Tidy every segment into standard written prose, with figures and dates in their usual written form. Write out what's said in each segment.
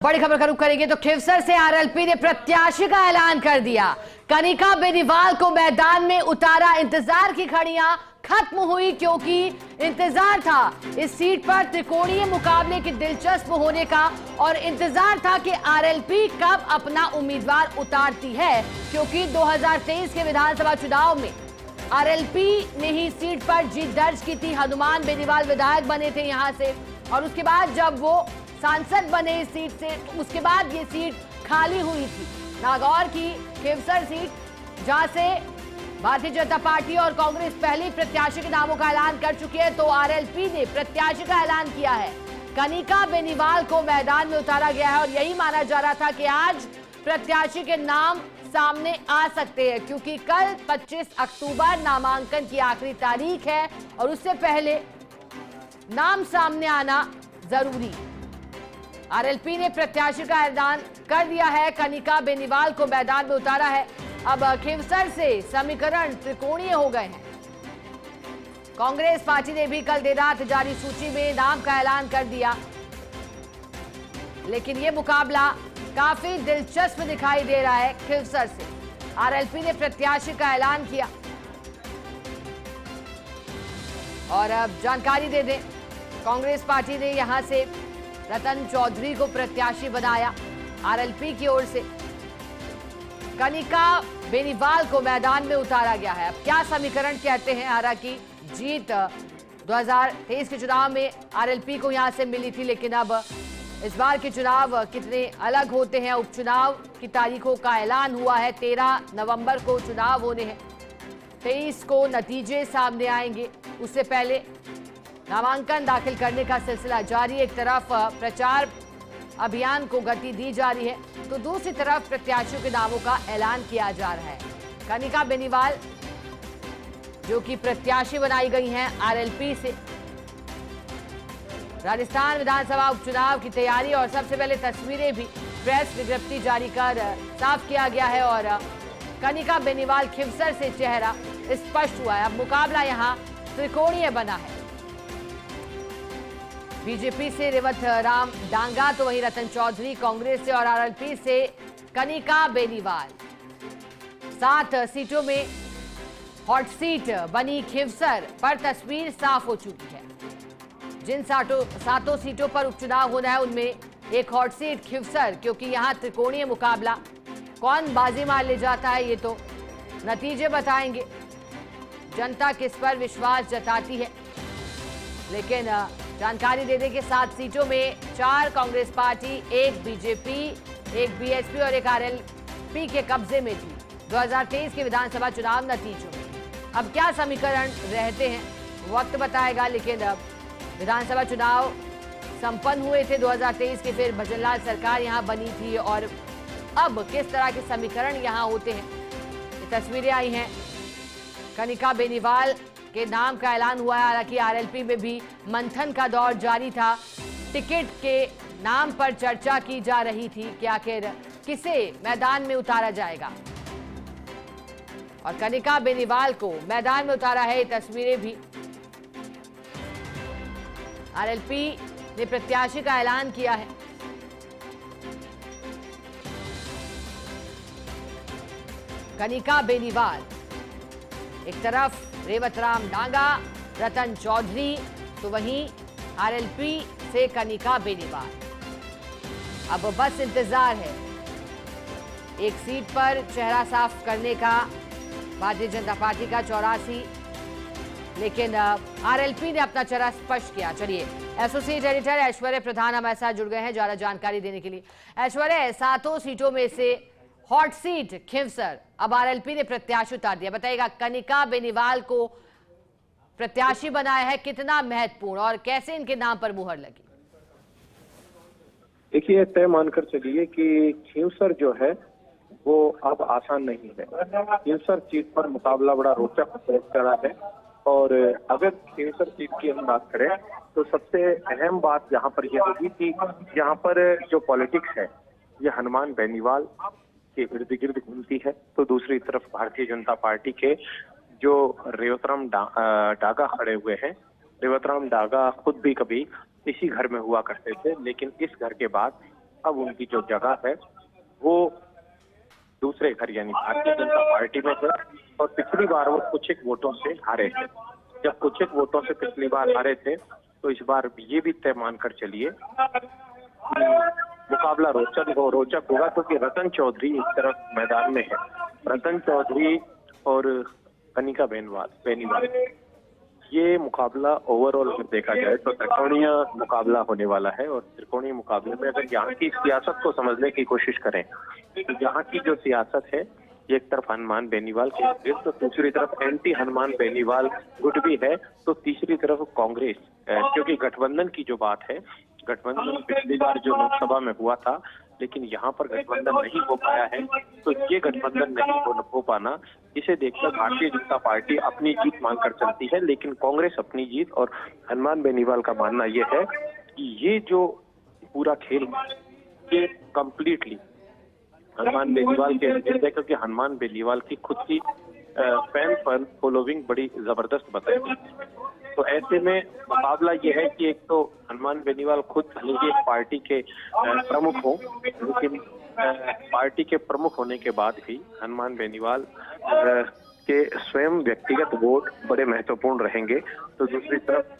बड़ी खबर का रुख करेंगे तो खिवसर से आरएलपी ने प्रत्याशी का ऐलान कर दिया। कनिका बेनीवाल को मैदान में उतारा। इंतजार की घड़ियां खत्म हुई क्योंकि इंतजार था इस सीट पर त्रिकोणीय मुकाबले के दिलचस्प होने का और इंतजार था कि आरएलपी कब अपना उम्मीदवार उतारती है, क्योंकि 2023 के विधानसभा चुनाव में आरएलपी ने ही सीट पर जीत दर्ज की थी। हनुमान बेनीवाल विधायक बने थे यहां से और उसके बाद जब वो सांसद बने इस सीट से, उसके बाद ये सीट खाली हुई थी। नागौर की खिवसर सीट, जहां से भारतीय जनता पार्टी और कांग्रेस पहले प्रत्याशी के नामों का ऐलान कर चुकी है, तो आरएलपी ने प्रत्याशी का ऐलान किया है। कनिका बेनीवाल को मैदान में उतारा गया है और यही माना जा रहा था कि आज प्रत्याशी के नाम सामने आ सकते हैं, क्योंकि कल 25 अक्टूबर नामांकन की आखिरी तारीख है और उससे पहले नाम सामने आना जरूरी। आरएलपी ने प्रत्याशी का ऐलान कर दिया है। कनिका बेनीवाल को मैदान में उतारा है। अब खिवसर से समीकरण त्रिकोणीय हो गए हैं। कांग्रेस पार्टी ने भी कल देर रात जारी सूची में नाम का ऐलान कर दिया, लेकिन यह मुकाबला काफी दिलचस्प दिखाई दे रहा है। खिवसर से आरएलपी ने प्रत्याशी का ऐलान किया और अब जानकारी दे दें, कांग्रेस पार्टी ने यहां से रतन चौधरी को प्रत्याशी बनाया। आरएलपी की ओर से कनिका बेनीवाल को मैदान में उतारा गया है। अब क्या समीकरण कहते हैं? आरा की जीत 2023 के चुनाव में आरएलपी को यहां से मिली थी, लेकिन अब इस बार के चुनाव कितने अलग होते हैं। उपचुनाव की तारीखों का ऐलान हुआ है। 13 नवंबर को चुनाव होने हैं, 23 को नतीजे सामने आएंगे। उससे पहले नामांकन दाखिल करने का सिलसिला जारी। एक तरफ प्रचार अभियान को गति दी जा रही है, तो दूसरी तरफ प्रत्याशियों के नामों का ऐलान किया जा रहा है। कनिका बेनीवाल जो कि प्रत्याशी बनाई गई हैं आरएलपी से, राजस्थान विधानसभा उपचुनाव की तैयारी और सबसे पहले तस्वीरें भी प्रेस विज्ञप्ति जारी कर साफ किया गया है और कनिका बेनीवाल खिवसर से चेहरा स्पष्ट हुआ है। अब मुकाबला यहां त्रिकोणीय बना है। बीजेपी से रेवत राम डांगा, तो वहीं रतन चौधरी कांग्रेस से और आरएलपी से कनिका बेनीवाल। 7 सीटों में हॉट सीट बनी खिवसर पर तस्वीर साफ हो चुकी है। जिन 7 सीटों पर उपचुनाव होना है उनमें एक हॉट सीट खिवसर, क्योंकि यहां त्रिकोणीय मुकाबला। कौन बाजी मार ले जाता है ये तो नतीजे बताएंगे। जनता किस पर विश्वास जताती है, लेकिन जानकारी दे दें कि 7 सीटों में 4 कांग्रेस पार्टी, 1 बीजेपी, 1 बीएसपी और 1 आरएलपी के कब्जे में थी 2023 के विधानसभा चुनाव नतीजों में। अब क्या समीकरण रहते हैं वक्त बताएगा, लेकिन अब विधानसभा चुनाव संपन्न हुए थे 2023 के, फिर भजनलाल सरकार यहां बनी थी और अब किस तरह के समीकरण यहां होते हैं, ये तस्वीरें आई हैं। कनिका बेनीवाल के नाम का ऐलान हुआ है। हालांकि आरएलपी में भी मंथन का दौर जारी था। टिकट के नाम पर चर्चा की जा रही थी कि आखिर किसे मैदान में उतारा जाएगा और कनिका बेनीवाल को मैदान में उतारा है। ये तस्वीरें भी आरएलपी ने प्रत्याशी का ऐलान किया है। कनिका बेनीवाल, एक तरफ रेवत राम डांगा, रतन चौधरी, तो वहीं आरएलपी से कनिका बेनीवाल। अब बस इंतजार है एक सीट पर चेहरा साफ करने का, भारतीय जनता पार्टी का 84, लेकिन आरएलपी ने अपना चेहरा स्पष्ट किया। चलिए, एसोसिएट एडिटर ऐश्वर्य प्रधान हमारे साथ जुड़ गए हैं ज्यादा जानकारी देने के लिए। ऐश्वर्य, 7 सीटों में से हॉट सीट खिवसर, अब आरएलपी ने प्रत्याशी उतार दिया। बताइएगा, कनिका बेनीवाल को प्रत्याशी बनाया है, कितना महत्वपूर्ण और कैसे इनके नाम पर मुहर लगी? देखिए, तय मानकर चलिए कि खिवसर जो है वो अब आसान नहीं है। खिवसर सीट पर मुकाबला बड़ा रोचक चला है और अगर खिवसर सीट की हम बात करें तो सबसे अहम बात यहाँ पर यह होगी कि यहाँ पर जो पॉलिटिक्स है ये हनुमान बेनीवाल के इर्द गिर्द घूमती है, तो दूसरी तरफ भारतीय जनता पार्टी के जो रेवतराम डागा खड़े हुए हैं। रेवतराम डागा खुद भी कभी इसी घर में हुआ करते थे, लेकिन इस घर के बाद अब उनकी जो जगह है वो दूसरे घर यानी भारतीय जनता पार्टी में है। और पिछली बार वो कुछ एक वोटों से हारे थे। जब कुछ एक वोटों से पिछली बार हारे थे तो इस बार ये भी तय मानकर चलिए कि मुकाबला रोचक होगा, क्योंकि रतन चौधरी इस तरफ मैदान में है। रतन चौधरी और कनिका बेनीवाल ये मुकाबला ओवरऑल अगर देखा जाए तो त्रिकोणीय मुकाबला होने वाला है। और त्रिकोणीय मुकाबले में अगर यहाँ की सियासत को समझने की कोशिश करें तो यहाँ की जो सियासत है, एक तरफ हनुमान बेनीवाल के विरुद्ध, तो दूसरी तरफ एंटी हनुमान बेनीवाल गुट भी है, तो तीसरी तरफ कांग्रेस। क्योंकि गठबंधन की जो बात है, गठबंधन पिछली बार जो लोकसभा में हुआ था, लेकिन यहाँ पर गठबंधन नहीं हो पाया है। तो ये गठबंधन नहीं हो पाना, इसे देखकर भारतीय जनता पार्टी अपनी जीत मानकर चलती है, लेकिन कांग्रेस अपनी जीत। और हनुमान बेनीवाल का मानना यह है कि ये जो पूरा खेल ये कंप्लीटली हनुमान बेनीवाल के लिए है, क्योंकि हनुमान बेनीवाल की खुद की फैन फॉलोइंग बड़ी जबरदस्त बताई। तो ऐसे में मुकाबला ये है कि एक तो हनुमान बेनीवाल खुद भले ही एक पार्टी के प्रमुख हो, लेकिन पार्टी के प्रमुख होने के बाद भी हनुमान बेनीवाल के स्वयं व्यक्तिगत वोट बड़े महत्वपूर्ण रहेंगे। तो दूसरी तरफ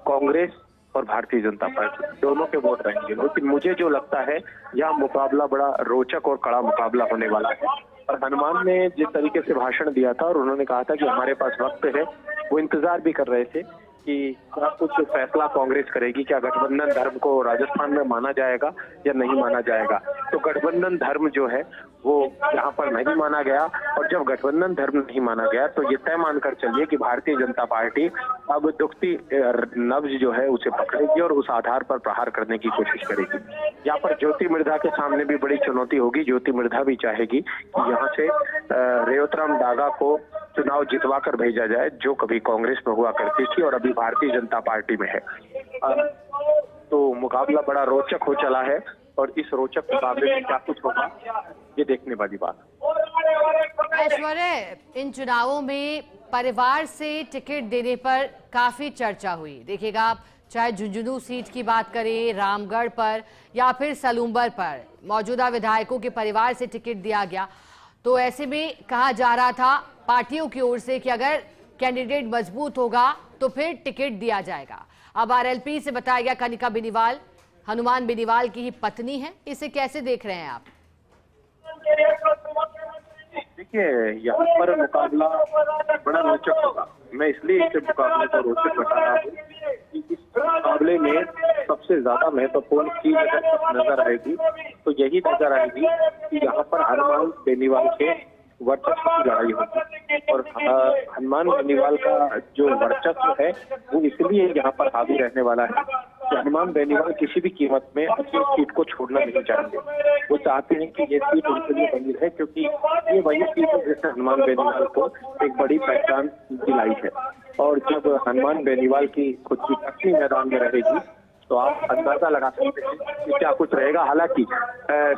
कांग्रेस और भारतीय जनता पार्टी दोनों के वोट रहेंगे। लेकिन मुझे जो लगता है यह मुकाबला बड़ा रोचक और कड़ा मुकाबला होने वाला है। और हनुमान ने जिस तरीके से भाषण दिया था और उन्होंने कहा था कि हमारे पास वक्त है, वो इंतजार भी कर रहे थे कि क्या कुछ फैसला कांग्रेस करेगी, क्या गठबंधन धर्म को राजस्थान में माना जाएगा या नहीं माना जाएगा। तो गठबंधन धर्म जो है वो यहाँ पर नहीं माना गया। और जब गठबंधन धर्म नहीं माना गया तो ये तय मानकर चलिए कि भारतीय जनता पार्टी अब दुखती नब्ज जो है उसे पकड़ेगी और उस आधार पर प्रहार करने की कोशिश करेगी। यहाँ पर ज्योति मिर्धा के सामने भी बड़ी चुनौती होगी। ज्योति मिर्धा भी चाहेगी कि यहाँ से रेवतराम डागा को चुनाव जितवा कर भेजा जाए, जो कभी कांग्रेस में हुआ करती थी और अभी भारतीय जनता पार्टी में है। तो मुकाबला बड़ा रोचक हो चला है और इस रोचक मुकाबले में क्या कुछ होगा ये देखने वाली बात। ऐश्वर्य, इन चुनावों में परिवार से टिकट देने पर काफी चर्चा हुई। देखिएगा आप, चाहे झुंझुनू सीट की बात करें, रामगढ़ पर या फिर सलूम्बर पर मौजूदा विधायकों के परिवार से टिकट दिया गया। तो ऐसे में कहा जा रहा था पार्टियों की ओर से कि अगर कैंडिडेट मजबूत होगा तो फिर टिकट दिया जाएगा। अब आरएलपी से बताया गया कनिका बेनीवाल हनुमान बेनीवाल की ही पत्नी है। इसे कैसे देख रहे हैं आप? देखिए, यहाँ पर मुकाबला बड़ा रोचक होगा। मैं इसलिए इस मुकाबले को रोचक बता रहा हूँ कि इस मुकाबले में सबसे ज्यादा महत्वपूर्ण चीज अगर नजर आएगी तो यही नजर आएगी कि यहाँ पर हनुमान बेनीवाल के वर्चस्व की लड़ाई होगी। और हनुमान बेनीवाल का जो वर्चस्व है वो इसलिए यहाँ पर हावी रहने वाला है कि हनुमान बेनीवाल किसी भी कीमत में अपनी सीट को छोड़ना नहीं चाहेंगे। वो चाहते हैं कि ये सीट उनके लिए बनी रहे, क्योंकि ये वही सीट है जिसने हनुमान बेनीवाल को एक बड़ी पहचान दिलाई है। और जब हनुमान बेनीवाल की खुद की पत्नी मैदान में रहेगी तो आप अंदाजा लगा सकते हैं कि क्या कुछ रहेगा। हालांकि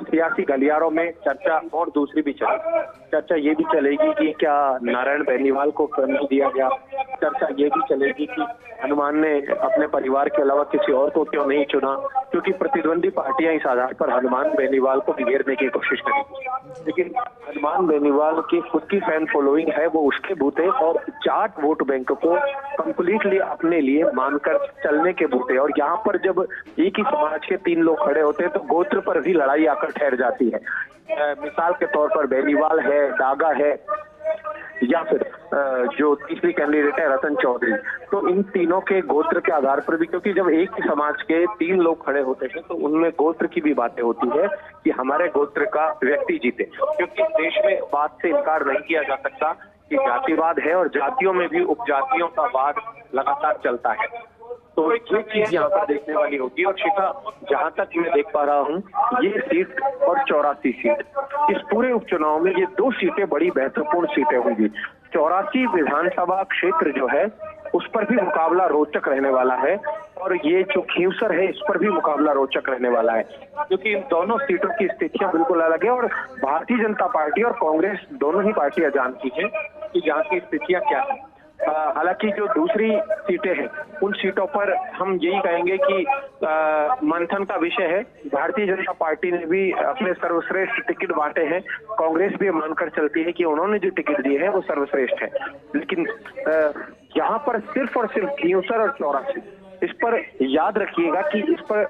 सियासी गलियारों में चर्चा और दूसरी भी चलेगी। चर्चा ये भी चलेगी कि क्या नारायण बेनीवाल को नहीं दिया गया। चर्चा ये भी चलेगी कि हनुमान ने अपने परिवार के अलावा किसी और को क्यों नहीं चुना, क्योंकि प्रतिद्वंदी पार्टियां इस आधार पर हनुमान बेनीवाल को बिगेरने की कोशिश करेगी। लेकिन हनुमान बेनीवाल की खुद की फैन फॉलोइंग है, वो उसके बूते और जाट वोट बैंक को कंप्लीटली अपने लिए मानकर चलने के बूते। और यहाँ पर जब एक ही समाज के तीन लोग खड़े होते हैं तो गोत्र पर भी लड़ाई आकर ठहर जाती है। मिसाल के तौर पर बेनीवाल है, डागा है या फिर जो तीसरी कैंडिडेट है रतन चौधरी, तो इन तीनों के गोत्र के आधार पर भी, क्योंकि जब एक ही समाज के तीन लोग खड़े होते हैं तो उनमें गोत्र की भी बातें होती है कि हमारे गोत्र का व्यक्ति जीते। क्योंकि देश में बात से इनकार नहीं किया जा सकता कि जातिवाद है और जातियों में भी उपजातियों का वाद लगातार चलता है। तो ये चीज यहाँ पर देखने वाली होगी। और शिखा, जहां तक मैं देख पा रहा हूँ, ये सीट और 84 सीट, इस पूरे उपचुनाव में ये दो सीटें बड़ी महत्वपूर्ण सीटें होंगी। 84 विधानसभा क्षेत्र जो है उस पर भी मुकाबला रोचक रहने वाला है और ये जो खींवसर है इस पर भी मुकाबला रोचक रहने वाला है, क्योंकि इन दोनों सीटों की स्थितियां बिल्कुल अलग है। और भारतीय जनता पार्टी और कांग्रेस दोनों ही पार्टियां जानती हैं कि यहाँ की स्थितियां क्या है। हालांकि जो दूसरी सीटें हैं उन सीटों पर हम यही कहेंगे कि मंथन का विषय है। भारतीय जनता पार्टी ने भी अपने सर्वश्रेष्ठ टिकट बांटे हैं। कांग्रेस भी मानकर चलती है कि उन्होंने जो टिकट दिए हैं वो सर्वश्रेष्ठ है, लेकिन यहाँ पर सिर्फ और सिर्फ खींवसर और चौरासी, इस पर याद रखिएगा कि इस पर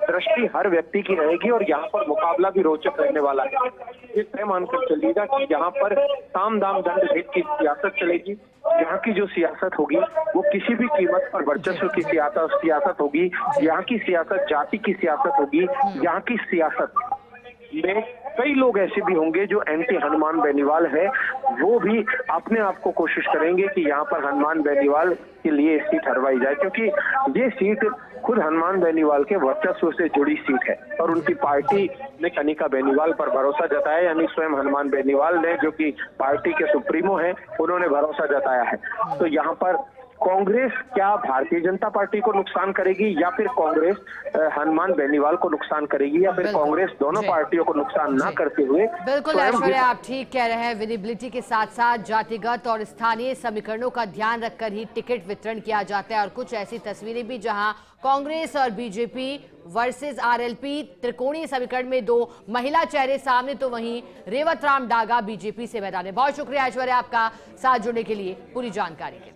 दृष्टि हर व्यक्ति की रहेगी और यहाँ पर मुकाबला भी रोचक रहने वाला है। ये तय मानकर चलिएगा कि यहाँ पर साम दाम दंड भेद की सियासत चलेगी। यहाँ की जो सियासत होगी वो किसी भी कीमत पर वर्चस्व की सियासत होगी। यहाँ की सियासत जाति की सियासत होगी। यहाँ की सियासत में कई लोग ऐसे भी होंगे जो एंटी हनुमान बेनीवाल है, वो भी अपने आप को कोशिश करेंगे कि यहाँ पर हनुमान बेनीवाल के लिए सीट हरवाई जाए, क्योंकि ये सीट खुद हनुमान बेनीवाल के वर्चस्व से जुड़ी सीट है और उनकी पार्टी ने कनिका बेनीवाल पर भरोसा जताया, यानी स्वयं हनुमान बेनीवाल ने, जो कि पार्टी के सुप्रीमो हैं, उन्होंने भरोसा जताया है। तो यहाँ पर कांग्रेस क्या भारतीय जनता पार्टी को नुकसान करेगी या फिर कांग्रेस हनुमान बेनीवाल को नुकसान करेगी या फिर कांग्रेस दोनों पार्टियों को नुकसान ना करते हुए। बिल्कुल ऐश्वर्या, आप ठीक कह रहे हैं। विजिबिलिटी के साथ साथ जातिगत और स्थानीय समीकरणों का ध्यान रखकर ही टिकट वितरण किया जाता है और कुछ ऐसी तस्वीरें भी जहां कांग्रेस और बीजेपी वर्सेस आरएलपी त्रिकोणीय समीकरण में दो महिला चेहरे सामने, तो वहीं रेवत राम डागा बीजेपी से मैदान में। बहुत शुक्रिया ऐश्वर्या आपका साथ जुड़ने के लिए, पूरी जानकारी के लिए।